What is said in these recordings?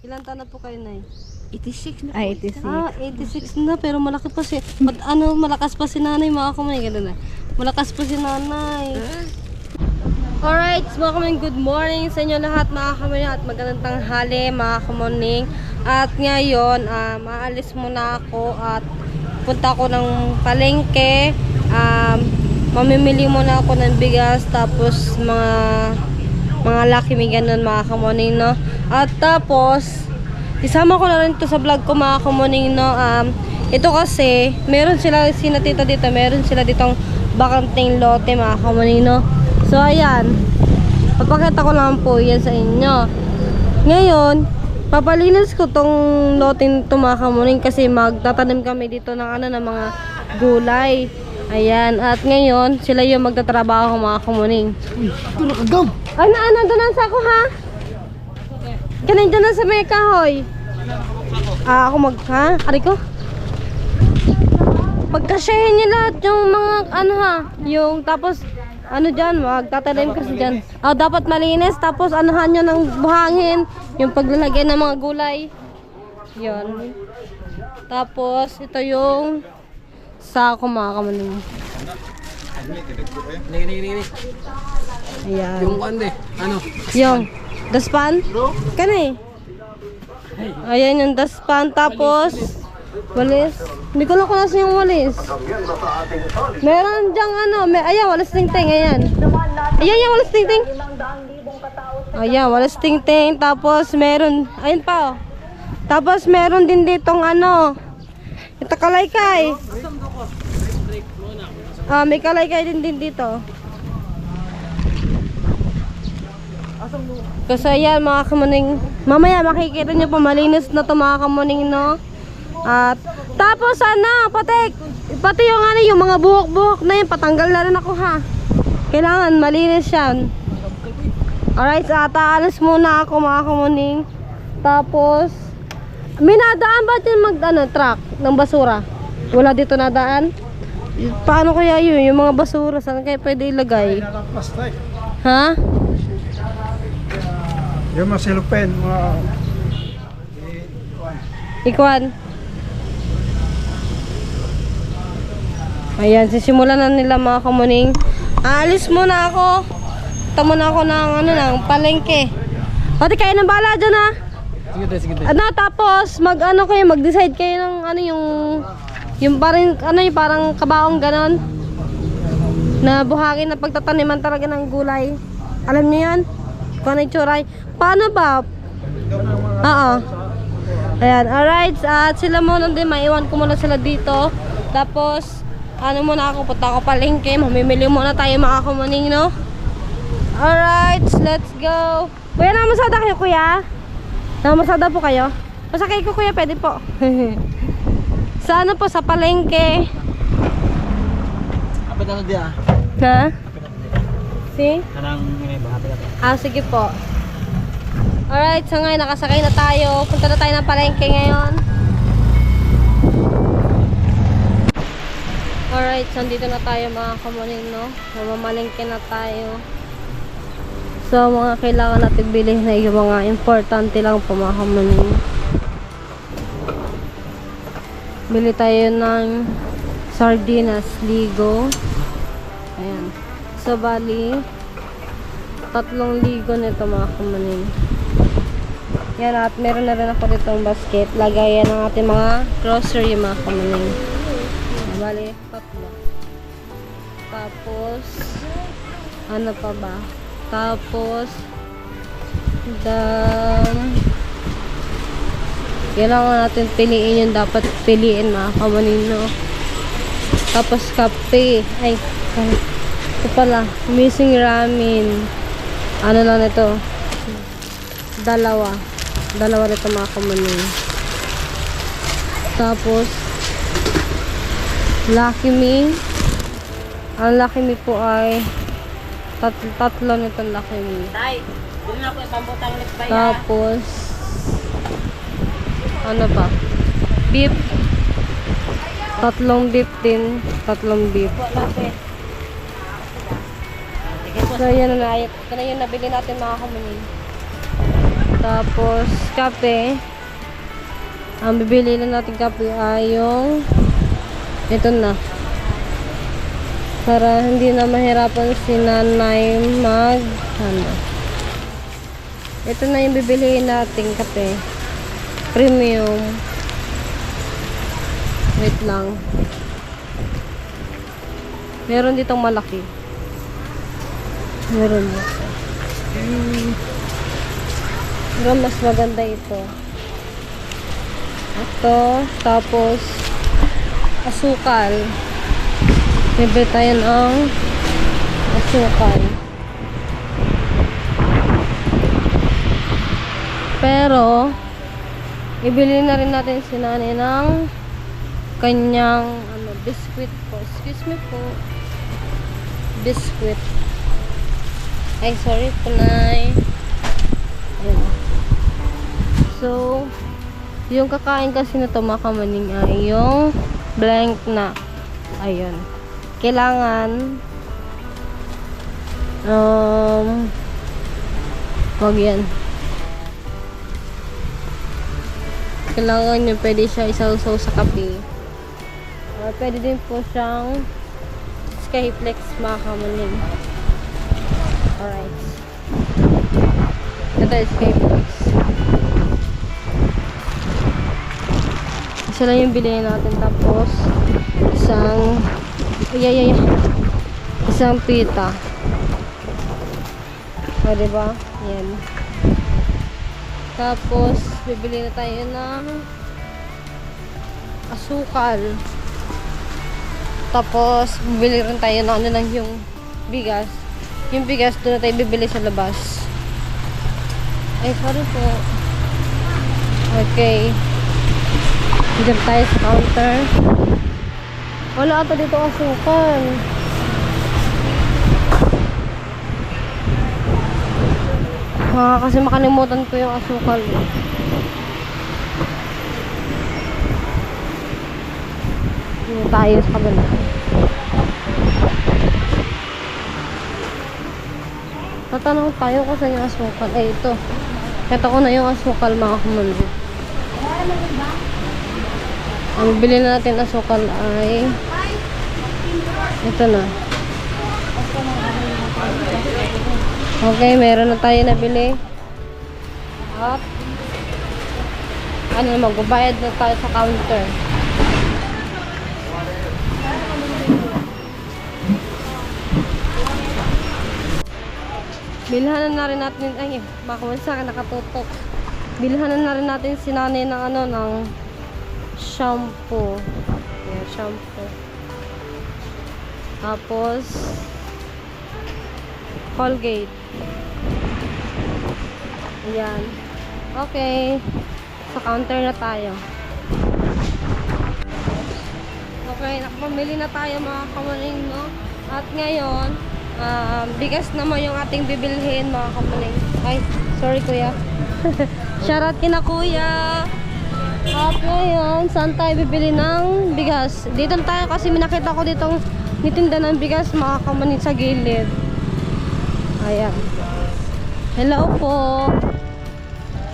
Ilan taon na po kayo, Nay? 86 na po. Ay, 86. 86 na, pero malaki pa si... malakas pa si nanay, mga kamay. Ganun na. Malakas pa si nanay. Alright, mga kamay, good morning sa inyo lahat, mga kamay. At magandang tanghali, mga kamoning. At ngayon, maalis muna ako at punta ako ng palengke. Mamimili muna ako ng bigas, tapos mga Lucky Me ganun, mga kamoning, no? At tapos, isama ko na rin ito sa vlog ko, mga kamoning, no? Ito kasi, meron sila, sinatita dito, meron sila ditong bakanting lote, mga kamoning, no? So, ayan. Papakita ko lang po yan sa inyo. Ngayon, papalinis ko tong lote nito, mga kamoning, kasi magtatanim kami dito ng ng mga gulay. Ayan, at ngayon, sila yung magtatrabaho, mga kamuning. Ito nakagam. Ay, doon sa ako, ha? Kanin dyan na sa may kahoy. Ako ha? Ari ko? Pagkasyahin niyo lahat yung mga, ha? Yung, tapos, dyan, magtatanim kasi dyan. Dapat malinis, tapos, anuhan nyo ng buhangin. Yung paglalagay ng mga gulay. Yun. Tapos, ito yung sako, mga kamuning. Ayan. Yung ande, Yung daspan? Kani? Ayan yung daspan. Tapos walis. Hindi ko lang kung nasa yung walis. Meron dyang ayan, walis ting-ting. Ayan. Ayan yung walis ting-ting. Ayan, walis ting-ting. Tapos meron, ayun pa, oh. Tapos meron din ditong ito kalaykay. May kalaykay din dito. Kasi ayan, mga kamuning, mamaya makikita nyo po, malinis na to, mga kamuning, no? At tapos pati yung yung mga buhok-buhok na yun, patanggal na rin ako, ha. Kailangan malinis yan. Alright, aalis muna ako, mga kamuning. Tapos may nadaan ba din truck ng basura? Wala dito nadaan? Paano kaya yun? Yung mga basura, saan kaya pwede ilagay? Ha? yung mga silupen, mga Ikwan. Ayan, sisimulan na nila, mga kamuning. Aalis muna ako. Ito muna ako ng palengke. Pati kayo ng bala dyan, ha? sige. Tapos mag-decide kayo ng yung parang kabaong ganon na buhangin na pagtataniman talaga ng gulay. Alam niyo yan? Kung ano yung tsuray. Paano ba? Oo. Ayan, alright. At sila muna din, maiwan ko muna sila dito. Tapos muna ako, punta ako palengke. Mamimili muna tayo, mga kamuning, no? Alright, let's go. Kuya, nakamasada kayo, kuya? Nakamasada po kayo? Pasakay ko, kuya, pwede po. Sa po, sa palengke. apa na dia? Ha? Si? Kanang Sige po. Alright, so ngayon nakasakay na tayo. Punta na tayo ng palengke ngayon. Alright, so dito na tayo, mga kamuning, no? Mamalengke na tayo. So, mga kailangan natin bilhin na yung mga importante lang po, mga kamuning. Bili tayo ng sardinas, ligo. Ayan. So, bali 3 ligo nito, mga kamuning. Yan, at meron na rin ako ditong basket. Lagayan ng ating mga grocery, mga kamuning. Bali 3. Tapos pa ba? Tapos kailangan natin piliin yung dapat piliin, mga kamuning, no? Tapos kape. Ay, ito pala, missing ramen. Lang ito? Dalawa nito, mga kamuning. Tapos Lucky Me. Ang Lucky Me po ay tatlo nitong Lucky Me. Tapos pa? Beef. 3 beef din. 3 beef. So yan na. Ito na yung nabili natin, mga kamuning. Tapos, kape. Ang bibili na natin kape ay yung ito na. Para hindi na mahirapan si nanay ano. Ito na yung bibiliin nating kape. Premium. Wait lang. Meron ditong malaki. Meron dito. Pero mas maganda ito. Ito. Tapos, asukal. Bibili tayo ng asukal. Pero, ibili na rin natin si nanay ng kanyang biscuit po. Excuse me po. Biscuit. Ay, sorry po, Nay. Ayan. So, yung kakain kasi na to mga kamaning ay yung blank na. Ayun. Kailangan wag yan. Kailangan nyo, pwede siya isaw-saw sa kape. Pwede din po siyang Skyflex mga kamaning. Alright. Ito is Skyflex. Isa lang yung bilhin natin. Tapos, isang isang pita. O, diba? Yan. Tapos, bibili na tayo ng asukal. Tapos, bibili rin tayo ng ano lang yung bigas. Yung bigas, doon na tayo bibili sa labas. Ay, sorry po. Okay. Dito tayo sa counter. Wala ata dito asukal. Kasi makalimutan ko yung asukal. Dito tayo sa kabila. Tatanong tayo kung saan yung asukal. Ay, ito. Kata ko na yung asukal mga kamulo. Ang bibili na natin asukal ay ito na. Okay, meron na tayo nabili. At magbabayad na tayo sa counter. Bilhanan na rin natin, ay, makamansa ka nakatutok. Bilhanan na rin natin si nanay ng ng shampoo. Yeah, shampoo. Tapos, Colgate. Ayan. Okay. Sa counter na tayo. Okay, nakapamili na tayo mga kamaling, no? At ngayon, bigas naman yung ating bibilhin mga kamaling. Ay, sorry kuya. Shoutout kina kuya. At ngayon, saan tayo bibili ng bigas? Dito tayo kasi minakita ko ditong nitinda ng bigas mga kamaling sa gilid. Ayan. Hello po.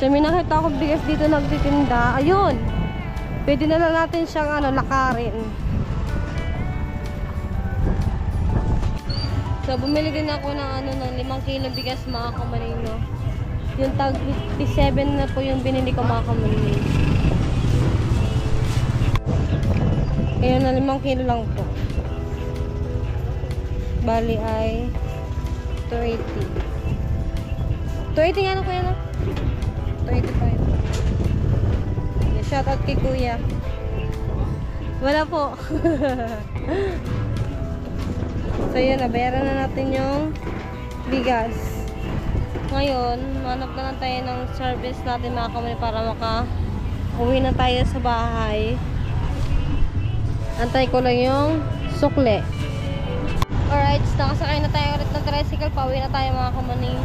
So, may nakita ko bigas dito nagtitinda. Ayun. Pwede na lang natin siyang lakarin. So, bumili din ako ng ng 5 kilo bigas mga kamalino. Yung tag 57 na po yung binili ko mga kamalino. Kaya na 5 kilo lang po. Bali ay 280. 280 nga na kuya na? 285. Shoutout kay kuya. Wala po. So yun, nabayaran na natin yung bigas. Ngayon, manap na lang tayo ng service natin mga kamali para uwi na tayo sa bahay. Antay ko lang yung sukle. Alright, nakasakay na tayo ulit ng tricycle. Pauwi na tayo mga kamaning.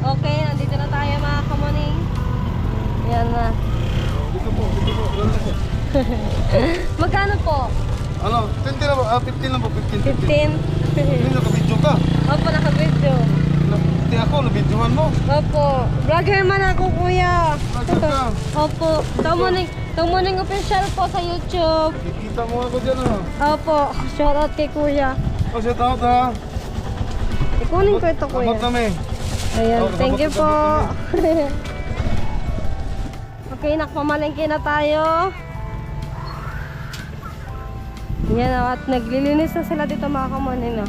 Okay, nandito na tayo mga kamaning. Yan na. Dito po. Magkano po? 20 lang po. 15 lang po. 15. 15. Hindi nakabidyo ka. Opo, nakabidyo. Pati ako, nabidyohan mo. Opo. Vlogger man ako, kuya. Vlogger ka. Opo. Tumuning official po sa YouTube. Kikita mo ako dyan ah. Opo. Shoutout kay kuya. O, shout out ha. Ikunin ko ito, kuya. Abot kami. Ayan, Oh, thank you po. abot Okay, nakpamalengke na tayo. Yan, at naglilinis na sila dito mga kamuning.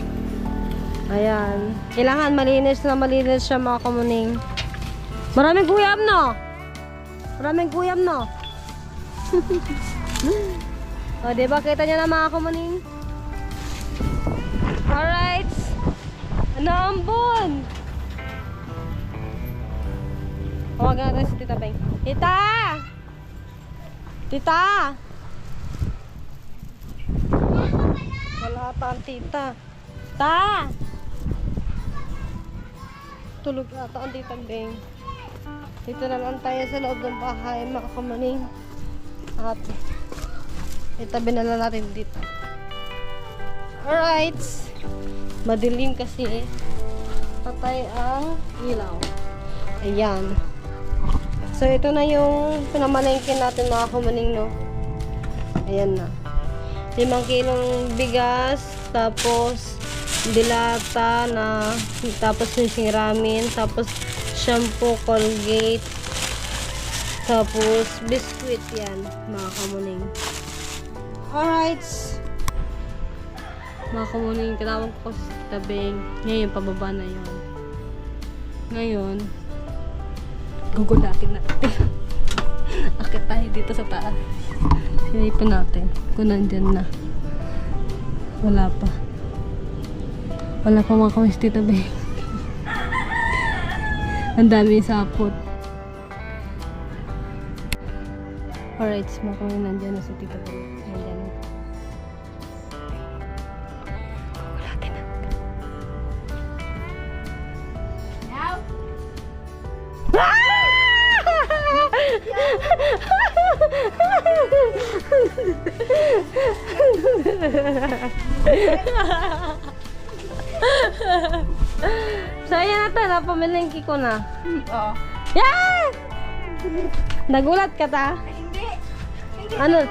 Ayan. Kailangan malinis siya mga kamuning. Maraming guyam, no? Maraming guyam, no? O, diba? Kita nyo na mga kamuning. Alright. Ano ang bon? Tawagan natin si Tita Beng. Tita! Tita! Wala ata ang tita. Ta! Tulog ata ang Tita Beng. Dito na lang tayo sa loob ng bahay, mga kamaning. At itabi na lang natin dito. Alright. Madilim kasi. Patay ang ilaw. Ayan. So, ito na yung pinamalengke natin mga kumaning, no? Ayan na. 5 kilong bigas, tapos dilata na, tapos yung ramen, tapos shampoo, Colgate, tapos biscuit yan, mga kamuning. Alright. Mga kamuning, tinawag ko sa tabing. Ngayon, pababa na yun. Ngayon, gugulatin natin. Akit tayo dito sa taas. Sinipin natin kung nandyan na. Wala pa. Wala pa mga kamis dito, be. Ang dami sapot. Alright, mga kamis nandyan na sa tito, be. Nandyan na. Gugulatin natin. So ayan na to, napamilingki ko na. Oo. Yeah! Nagulat ka ta? Hindi. Hindi. Ano?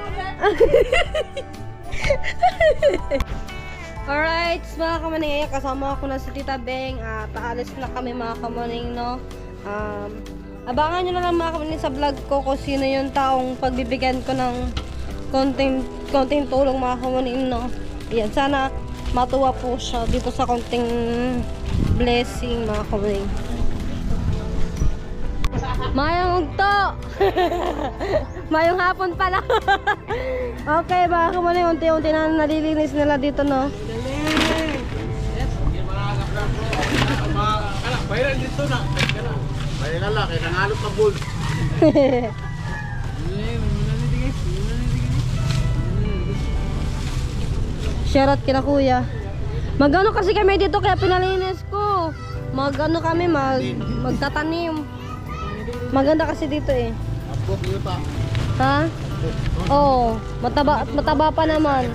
Alright, mga kamaning, kasama ko na si Tita Beng at aalis na kami mga kamaning, no? Abangan nyo na lang mga kamaning sa vlog ko kung sino yung taong pagbibigyan ko ng konting tulong mga kamaning, no? Ayan, sana matuwa po siya dito sa konting blessing mga kamaning. Mayong ugto! Mayong hapon pala. Okay, mga kamaning, unti-unti na nalilinis nila dito, no? Bayaran dito na. Bayaran lang, kaya nangalop ka bol. Shoutout kina kuya. Magano kasi kami dito kaya pinalinis ko. Magano kami, magtatanim. Maganda kasi dito eh. Abot nyo pa. Ha? Oo, mataba pa naman.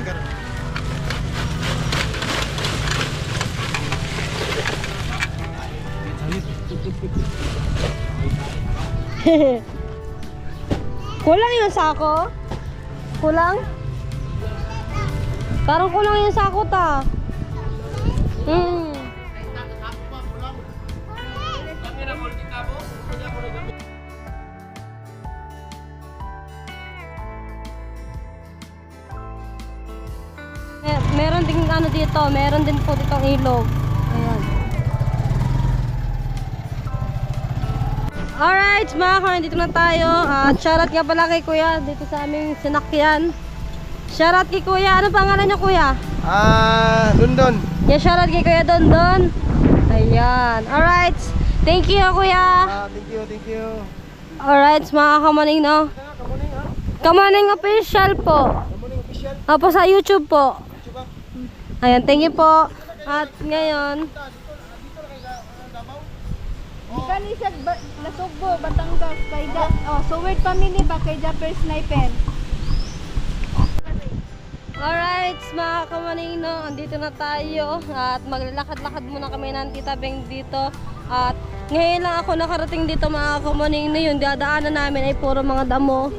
Kulang yung sako? Kulang? Parang kulang yung sako ta. Meron din ano dito, meron din po ditong ilog. Ayan. Alright, mga kawan, dito na tayo. At shoutout nga pala kay kuya dito sa aming sinakyan. Shoutout kay kuya. Ano pangalan niyo kuya? London. Yeah, shoutout kay kuya Dondon. Ayan. Alright. Thank you kuya. Thank you. Alright, mga kamaning, no? Kamuning ha? Kamaning official po. Kamuning official. Opo, sa YouTube po. Diba? Ayan, thank you po. At ngayon, Kani sa Nasugbo, Batangas, kay Suword family ba kay Japper Sniper. alright, mga kamaning, no? Andito na tayo. At maglalakad-lakad muna kami ng Tita Beng dito. At ngayon lang ako nakarating dito mga kamuning na yun. Dadaanan namin ay puro mga damo.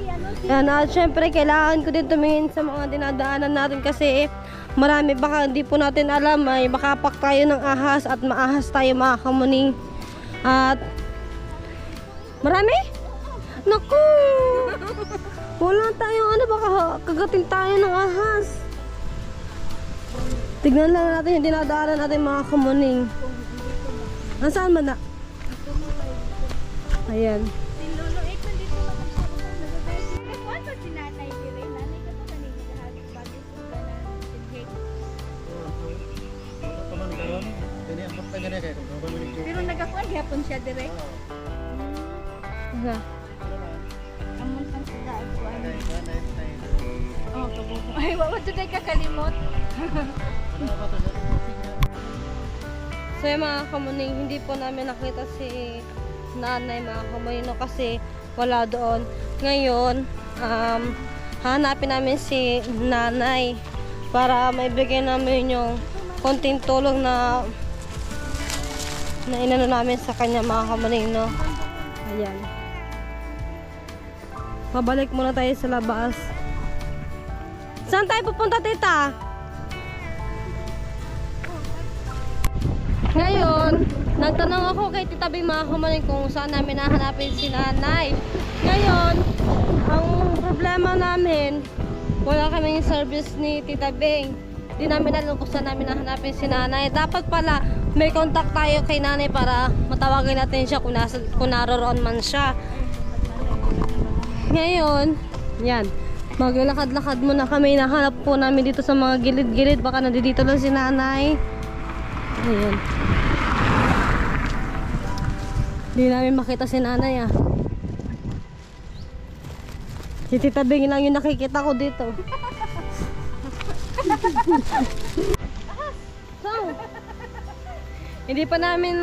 Yan, at syempre kailangan ko din tumingin sa mga dinadaanan natin kasi marami baka hindi po natin alam ay makapak tayo ng ahas at maahas tayo mga kamuning. At marami? Naku! Wala tayong ano, baka kagatin tayo ng ahas. Tignan lang natin yung dinadaanan natin mga kamuning. Nasaan man na? Ayan. Sinulo, nandito matagpuan. Nagkuhan ba si nanay dire? Nanay ka to kanina dahil bagay suga na sinhig. Pero nagakuhan gyapon siya dire. Aha. Amon sang suga ay kuan. Oh, kabubo. Ay, wa today kakalimot. So yung mga kamuning, hindi po namin nakita si nanay mga kamuning no, kasi wala doon. Ngayon, hanapin namin si nanay para maibigay namin yung konting tulong na inano namin sa kanya mga kamuning no. Ayan. Pabalik muna tayo sa labas. Saan tayo pupunta, tita? Ngayon, nagtanong ako kay Tita Bing mga kamuning kung saan namin nahanapin si nanay. Ngayon, ang problema namin, wala kaming service ni Tita Bing. Di namin alam kung saan namin nahanapin si nanay. Dapat pala, may contact tayo kay nanay para matawagin natin siya kung naroroon man siya. Ngayon, yan. Maglalakad-lakad muna kami. Nahanap po namin dito sa mga gilid-gilid. Baka nandito lang si nanay. Ayan. Hindi namin makita si nanay ah. Si Tita Bing lang yung nakikita ko dito. So, hindi pa namin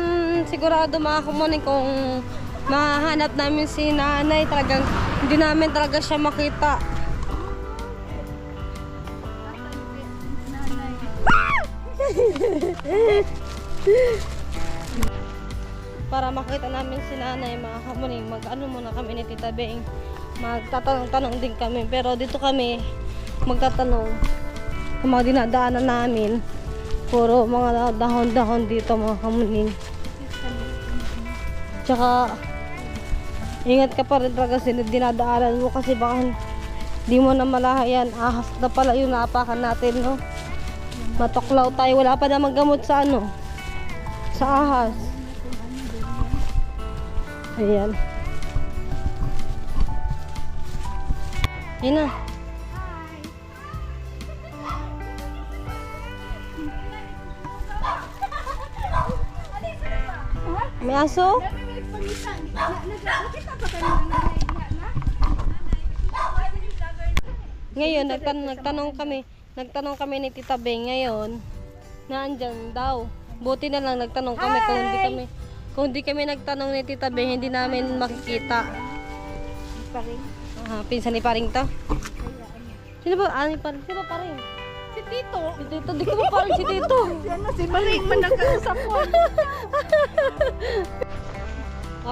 sigurado mga kamuning kung mahanap namin si nanay. Talagang hindi namin talaga siya makita. Para makita namin si nanay mga kamuning, mag-ano muna kami ni Tita Bing, magtatanong-tanong din kami, pero dito kami magtatanong sa mga dinadaanan namin. Puro mga dahon-dahon dito mga kamuning. Tsaka ingat ka pa rin talaga sa dinadaanan mo kasi baka di mo na malahayan, ahas na pala yung naapakan natin no. Matuklaw tayo, wala pa namang gamot sa ano, sa ahas. Ayan. Yun na. May aso? Ngayon, nagtanong kami ni Tita Bing ngayon, naandyan daw. Buti na lang nagtanong kami kung hindi kami nagtanong ni Tita Bing, hindi namin makikita. Pinsan ni Paring to? Sino ba? Ani Paring? Sino ba Paring? Si Tito. Si Tito, di ko ba Paring si Tito? Ano si Maring man nakausap mo.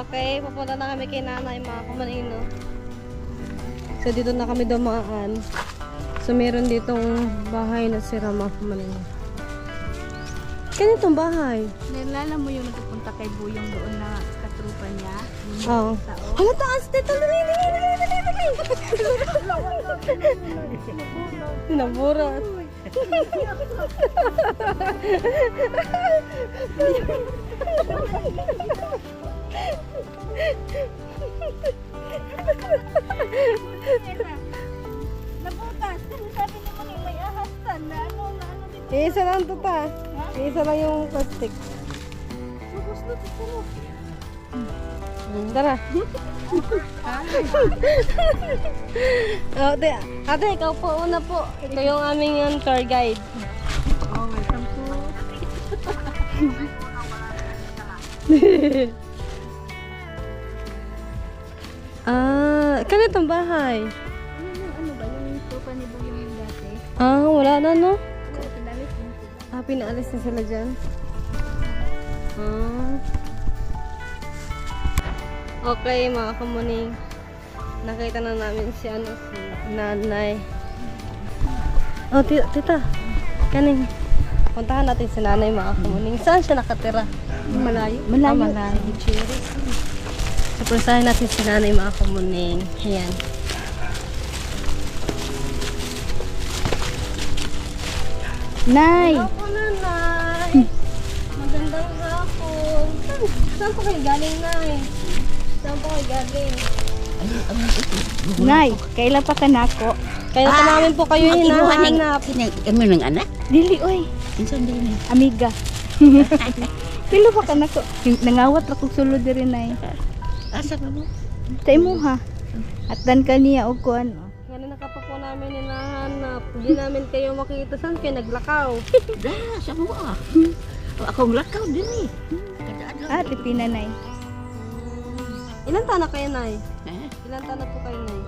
Okay, pupunta na kami kay nanay mga kamanino. So dito na kami dumaan. So meron ditong bahay na sira mga kamanino. Ganitong bahay. Nalala mo yung nagpupunta kay Buyong doon na katrupa niya? Oo. Hala, taas dito. Naburat. Nabutas. Sabi ni mo may ahastan na ano dito. Isa lang to ta. Isa lang yung plastic. Gusto dito. Tara. Ate, ikaw po una po. Ito yung aming tour guide. Oh, welcome po. Ganitong bahay. Ano ba yung trupa ni Buyong yung dati? Wala na no? Wala, pinalis din sila. Pinaalis na sila dyan. Okay, mga kamuning. Nakita na namin si nanay. Oh, tita. Kaning. Puntahan natin si nanay, mga kamuning. Saan siya nakatira? Malayo? Malayo. Malayo. So, puntahan natin si nanay, mga kamuning. Ayan. Nay! Hello po, nanay. Magandang hapon. Saan po kayo galing, nay? Saan po kayo galing? Nay, kailan pa ka nako? Kaya pa namin po kayo hinahanap. Kami ng anak? Dili, oy. Insan din eh. Amiga. Kailan pa ka nako? Nangawat ra kog sulod diri, nay. Asa ka mo? Sa imuha. At dan kaniya og kuan. Ganun na kapag po namin hinahanap. Hindi namin kayo makita. Saan kayo naglakaw? Dah, sa mo ah. Akong lakaw din eh. Ah, tipina, nay. Ilan taon na kayo, nay? Eh, Ilan taon na po kayo, nay?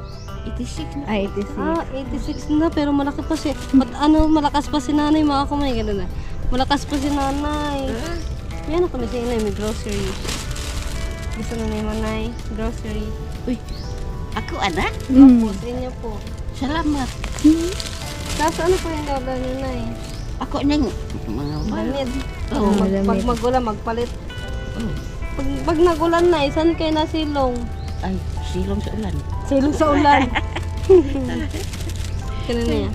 86 na. Ay, ito si. 86 na, pero malaki pa si... malakas pa si nanay, mga kamay. Ganun na. Malakas pa si nanay. May ano kami sa inay, may grocery. Gusto na na yung manay, grocery. Uy, ako anak? Po, sa inyo po. Salamat. Kaso ano po yung order niyo, nay? Ako nang mga Damit. Oo, Pag magulan, magpalit. Oh. Pag nagulan na, saan kayo nasilong? Ay, silong sa ulan. Silong sa ulan. Ganun na yan.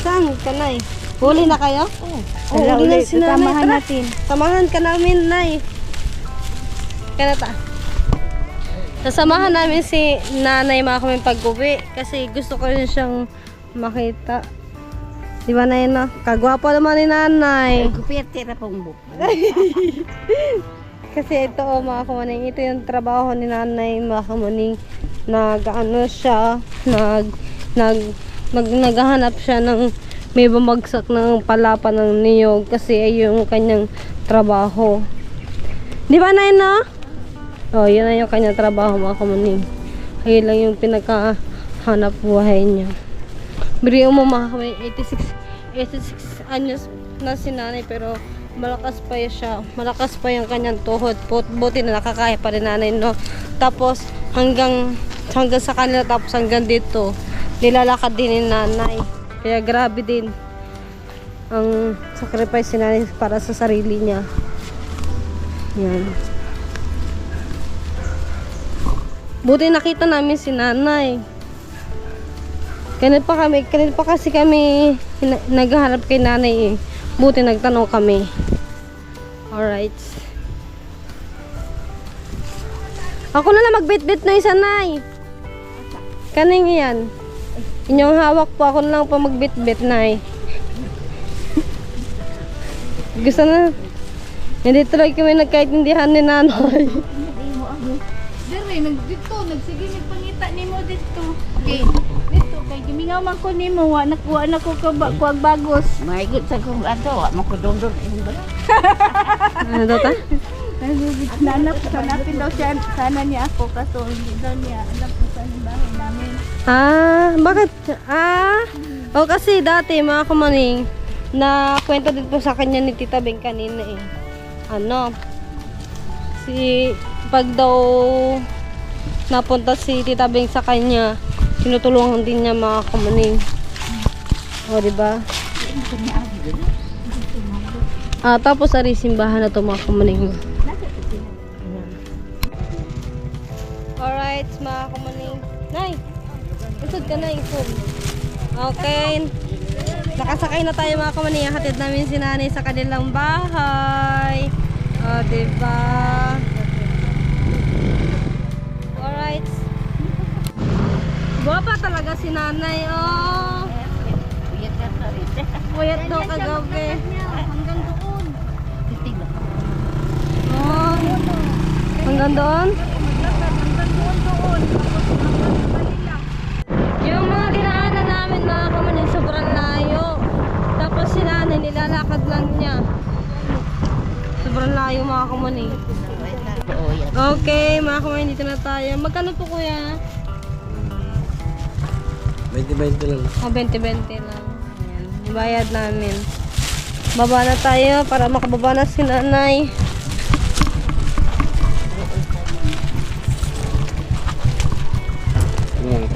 Saan ka, nay? Huli na kayo? Oh. Oo, Tara, huli na ulit. si nanay. Samahan Tara. natin. Samahan ka namin, nay. Kaya ta. Sasamahan namin si nanay, mga kami pag-uwi. Kasi gusto ko rin siyang makita. Di ba, nay, no? Kagwapo naman ni nanay. Ay, kupit tira pong buko. Kasi ito, mga kamaning, ito yung trabaho ni nanay, mga kamaning. Nag-ano siya, naghahanap siya ng may bumagsak ng palapa ng niyog. Kasi ay yung kanyang trabaho. Di ba, nay, no? Oh, yun na yung kanyang trabaho, mga kamaning. Ayun lang yung pinakahanap buhay niya. Biriyo mo, mga kamaning, 86 anyos na si nanay, pero malakas pa siya. Malakas pa yung kanyang tuhod. Buti na nakakaya pa rin nanay, no? Tapos, hanggang sa kanila, tapos hanggang dito, nilalakad din ni nanay. Kaya grabe din ang sacrifice ni nanay para sa sarili niya. Yan. Buti nakita namin si nanay. Kanil pa kasi kami naghahanap kay nanay eh. Buti nagtanong kami. Alright. Ako na lang magbit-bit na isa, nay. Kaning yan. Inyong hawak po, ako na lang po magbit-bit, nay. Gusto na. Hindi tuloy kami nagkaintindihan ni nanay. Dere, nagsige nagpangita nimo dito. Okay. Dito kay gimingaw man ko nimo wa na ko kuag bagos. Maigit sa kong ato, mo ko dondon imong bala. Ano daw ta? Hanapin daw siya sana niya ako kaso hindi daw niya alam kung saan yung bahay namin. Bakit? O kasi dati, mga kamaning, na kwento din po sa kanya ni Tita Beng kanina eh. Pag daw napunta si Tita Beng sa kanya, tinutulungan din niya, mga kamaning. O, diba? Tapos ari simbahan na to, mga kamaning. Alright, mga kamaning. Nay! Isod ka na, isod. Okay. Nakasakay na tayo, mga kamaning. Hatid namin si nanay sa kanilang bahay. O, diba? Alright. Guwapa talaga si nanay, oh. Uyat ka sa rin. Puyat daw kagabi. Hanggang doon. Titig lang. Oh. Hanggang doon? Yung mga dinaanan namin, mga kamanin, sobrang layo. Tapos si nanay, nilalakad lang niya. Sobrang layo, mga kamanin. Oo, yan. Okay, mga kamanin, dito na tayo. Magkano po, kuya? 20-20 lang. 20-20 lang. Ayan, ibayad namin. Baba na tayo para makababa na si nanay.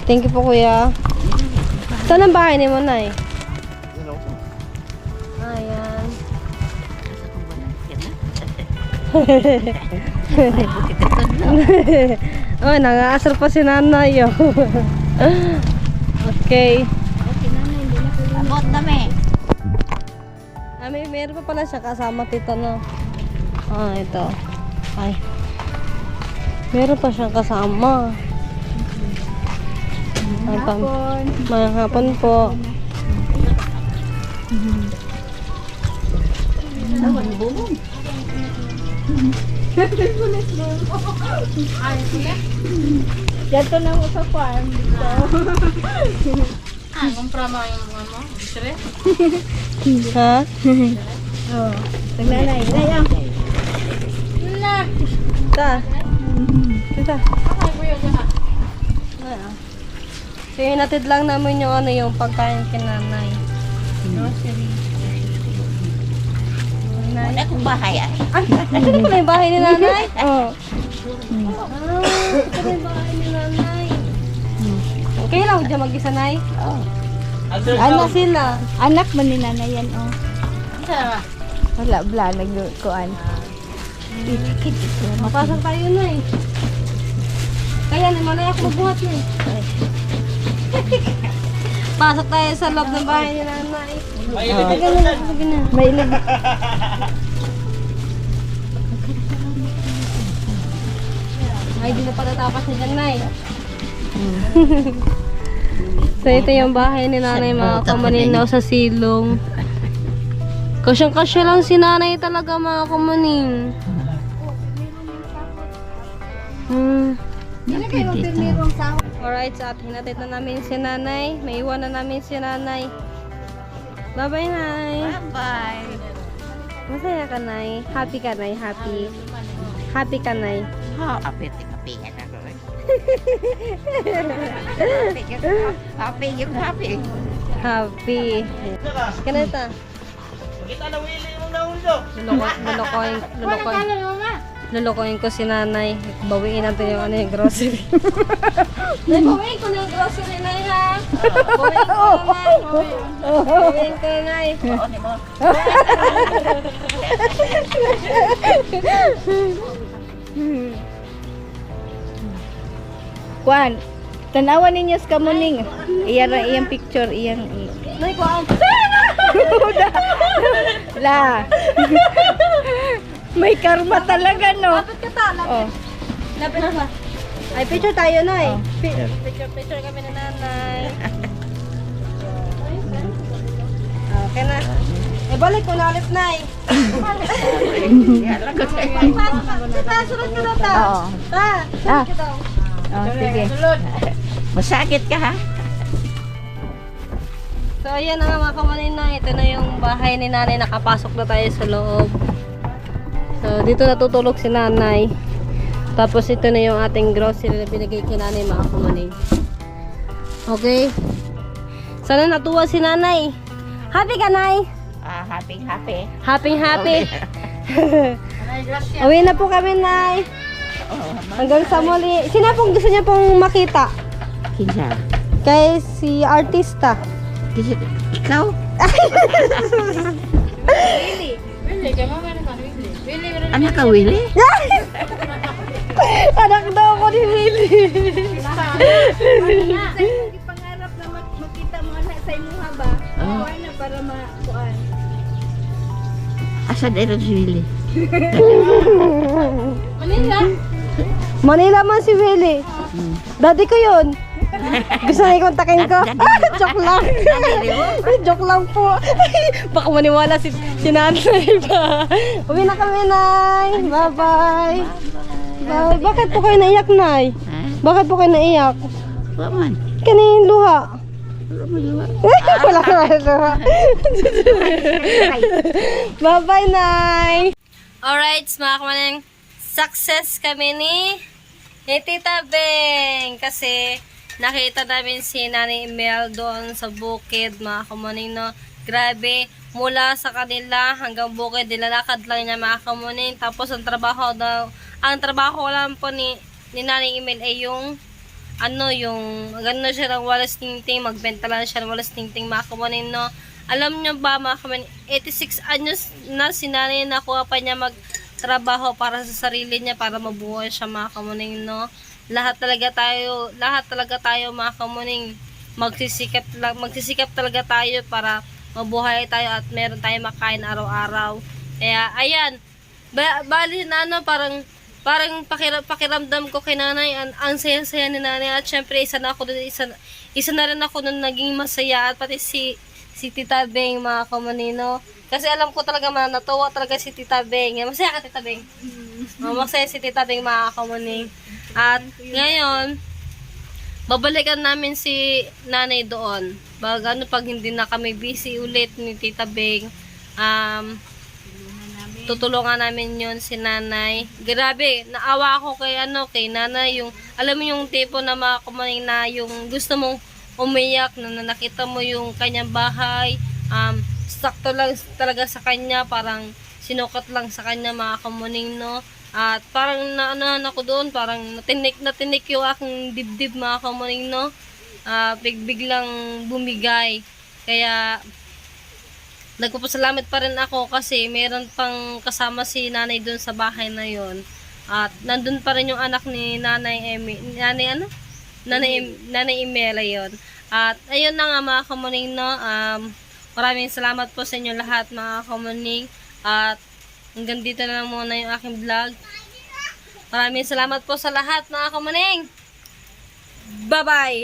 Thank you po, kuya. Saan ang bahay ni mo, Nay? Ayan. Oh, nangaasar pa si nanay. Oh. Okay. Abot dami. Meron pa pala siya kasama tita no. Ito. Ay. Meron pa siyang kasama. Mayang hapon po. Dito na mo sa farm. Ha? Oh, nagnanay. Nay, Tita. Tita. So, hinatid lang namin yung yung pagkain kinanay. Grocery. Wala akong bahay ay. Ito pala yung bahay ni nanay? Oo. Ito pala yung bahay ni nanay. Okay lang, dyan mag-isa, Nay? Oh. Ano sila? anak man ni nanay yan, oh. Wala, bla, nagkuan. Mapasok tayo, Nay. Kaya naman ay ako magbuhat, Nay. Pasok tayo sa loob ng bahay ni nanay. Tagal na, tagal na. May ilig. Ay, di na patatapos ni Janay. So, ito yung bahay ni nanay, mga kamaninaw sa silong. Kasyang-kasya lang si nanay talaga, mga kamanin. Alright, so at hinatid na namin si nanay. May iwan na namin si nanay. Bye-bye, Nay. Bye-bye. Masaya ka, Nay. Happy ka, Nay. Happy. Happy ka, Nay. Oh, apit kape na ko. Happy yung happy. Happy. Kaneta. Kita na wili mo na ulo. Lulukoyin ko si nanay. Bawiin natin yung yung grocery. Bawiin ko na yung grocery, Nay, ha? Bawiin ko na, Nay. Bawiin ko na, Nay. Kuan, tanawan ninyo sa kamuning. Iyang picture, iyang. Nay, kuhaan. La. May karma talaga, no? Lapit ka ta, lapit. Oh. Lapit ka. Ay, picture tayo, Nay. Oh. Picture kami na nanay. Okay na. Balik ko na ulit, Nay. Sunod ka na, ta. Oo. Ta, sunod ka daw. Oh, sige. Masakit ka ha? So, ayan na nga mga kamanin na. Ito na yung bahay ni nanay. Nakapasok na tayo sa loob. So, dito natutulog si nanay. Tapos, ito na yung ating grocery na binigay kay nanay, mga kamanin. Okay? Sana natuwa si nanay. Happy ka, Nay? Happy. Happy. Uwi na po kami, Nay. Hanggang sa muli. Sino pong gusto niya pong makita? Kinsa? Kay si artista. Ikaw? Anak ka, Willie? Anak daw ako ni Willie. Pangarap na makita mo anak sa imuha ba? Oo, na para makuan. Asa dito si Willie? Manila man si Willie. Daddy ko yun. Gusto na ikontakin ko? Joke lang. Joke lang po. Baka maniwala si nanay ba? Uwi na kami, Nay. Bye-bye. Bye. Bakit po kayo naiyak, Nay? Bakit po kayo naiyak? Waman. Kanin luha. Wala na luha. Bye-bye, Nay. Alright, mga kamaning, success kami ni Tita Beng. Kasi nakita namin si Nanay Mel doon sa bukid, mga kamaning, no. Grabe, mula sa kanila hanggang bukid, nilalakad lang niya, mga kamaning. Tapos ang trabaho lang po ni Nanay Mel ay yung yung gano'n siya ng walas tingting, magbenta lang siya ng walas tingting mga kamuning, no. Alam nyo ba mga kamuning, 86 anyos na si nanay, nakuha pa niya magtrabaho para sa sarili niya, para mabuhay siya mga kamuning, no. Lahat talaga tayo mga kamuning, magsisikap talaga tayo para mabuhay tayo at meron tayong makain araw-araw. Kaya ayan, bali na parang pakiramdam ko kay nanay, ang saya-saya ni nanay, at syempre isa na rin ako nun naging masaya, at pati si Tita Beng mga kamunino. Kasi alam ko talaga natuwa talaga si Tita Beng. Masaya ka, Tita Beng? Masaya si Tita Beng mga kamuning. At ngayon, babalikan namin si nanay doon. Pag hindi na kami busy ulit ni Tita Beng, tutulungan namin yon si nanay. Grabe, naawa ako kay nanay, yung alam mo yung tipo na mga kumain na yung gusto mong umiyak na nakita mo yung kanyang bahay, sakto lang talaga sa kanya, parang sinukat lang sa kanya mga kamuning, no. At parang naanahan ako doon, parang natinik yung aking dibdib mga kamuning, no. Biglang bumigay. Kaya nagpapasalamat pa rin ako kasi meron pang kasama si nanay doon sa bahay na yon. At nandun pa rin yung anak ni Nanay Imela yon. At ayun na nga mga kamuning, no. Maraming salamat po sa inyo lahat mga kamuning. At hanggang dito na lang muna yung aking vlog. Maraming salamat po sa lahat mga kamuning. Bye-bye!